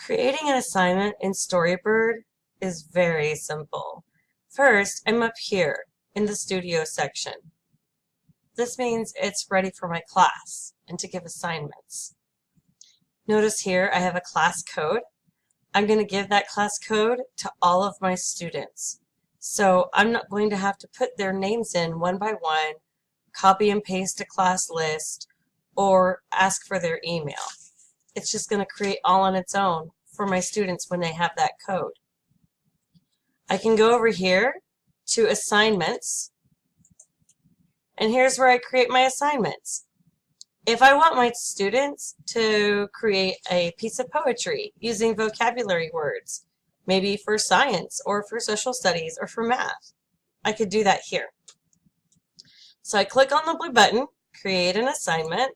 Creating an assignment in Storybird is very simple. First, I'm up here in the studio section. This means it's ready for my class and to give assignments. Notice here I have a class code. I'm going to give that class code to all of my students. So I'm not going to have to put their names in one by one, copy and paste a class list, or ask for their email. It's just going to create all on its own for my students when they have that code. I can go over here to assignments, and here's where I create my assignments. If I want my students to create a piece of poetry using vocabulary words, maybe for science or for social studies or for math, I could do that here. So I click on the blue button, create an assignment.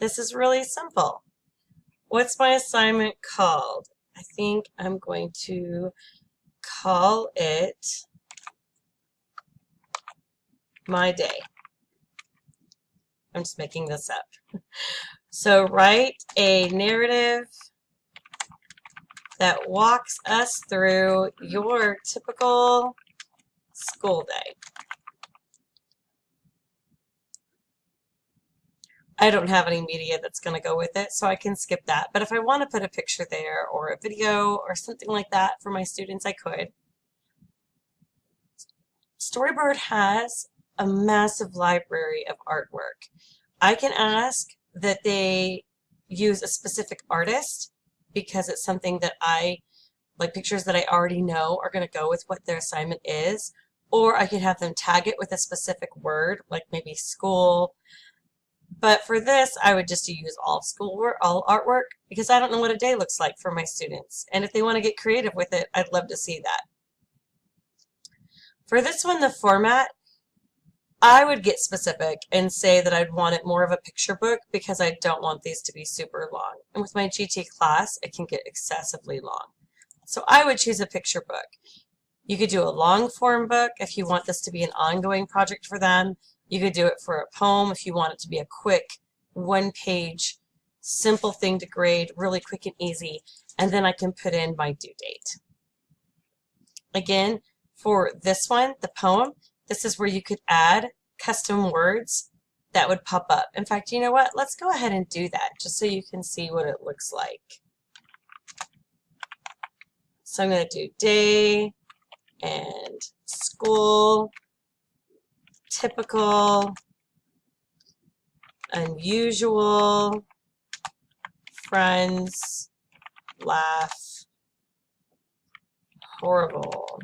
This is really simple. What's my assignment called? I think I'm going to call it My Day. I'm just making this up. So write a narrative that walks us through your typical school day. I don't have any media that's going to go with it, so I can skip that. But if I want to put a picture there or a video or something like that for my students, I could. Storybird has a massive library of artwork. I can ask that they use a specific artist because it's something that like pictures that I already know are going to go with what their assignment is, or I could have them tag it with a specific word, like maybe school. But for this, I would just use all artwork because I don't know what a day looks like for my students. And if they want to get creative with it, I'd love to see that. For this one, the format, I would get specific and say that I'd want it more of a picture book because I don't want these to be super long. And with my GT class, it can get excessively long. So I would choose a picture book. You could do a long form book if you want this to be an ongoing project for them. You could do it for a poem if you want it to be a quick, one-page, simple thing to grade, really quick and easy, and then I can put in my due date. Again, for this one, the poem, this is where you could add custom words that would pop up. In fact, you know what? Let's go ahead and do that just so you can see what it looks like. So I'm going to do day and school, typical, unusual, friends, laugh, horrible.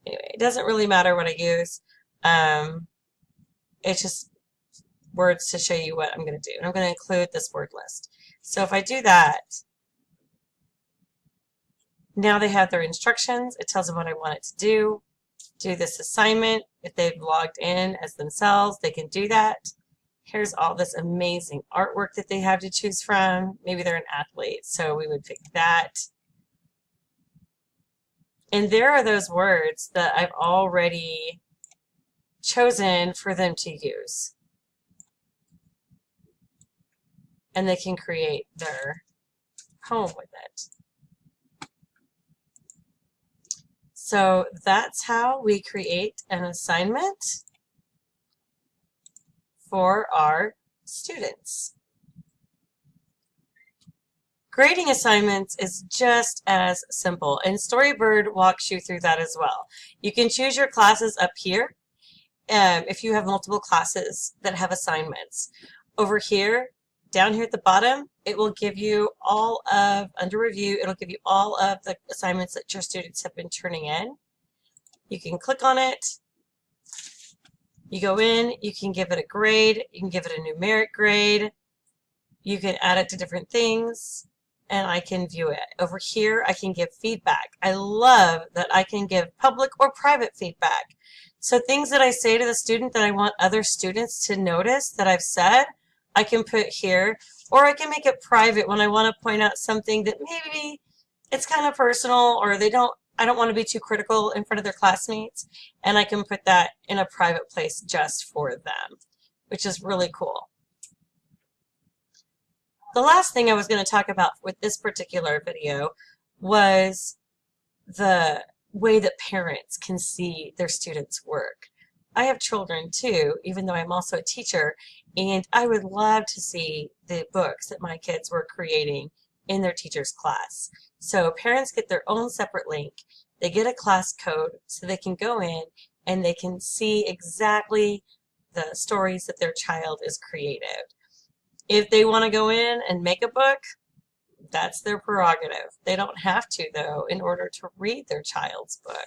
Anyway, it doesn't really matter what I use. It's just words to show you what I'm going to do. And I'm going to include this word list. So if I do that, now they have their instructions. It tells them what I want it to do. Do this assignment. If they've logged in as themselves, they can do that. Here's all this amazing artwork that they have to choose from. Maybe they're an athlete, so we would pick that. And there are those words that I've already chosen for them to use. And they can create their poem with it. So that's how we create an assignment for our students. Grading assignments is just as simple, and Storybird walks you through that as well. You can choose your classes up here if you have multiple classes that have assignments. Over here, down here at the bottom, it will give you all of, under review, it'll give you all of the assignments that your students have been turning in. You can click on it. You go in, you can give it a grade, you can give it a numeric grade, you can add it to different things, and I can view it. Over here, I can give feedback. I love that I can give public or private feedback. So things that I say to the student that I want other students to notice that I've said, I can put here, or I can make it private when I want to point out something that maybe it's kind of personal, or I don't want to be too critical in front of their classmates, and I can put that in a private place just for them, which is really cool. The last thing I was going to talk about with this particular video was the way that parents can see their students' work. I have children too, even though I'm also a teacher, and I would love to see the books that my kids were creating in their teacher's class. So parents get their own separate link. They get a class code so they can go in and they can see exactly the stories that their child is creative. If they want to go in and make a book, that's their prerogative. They don't have to, though, in order to read their child's book.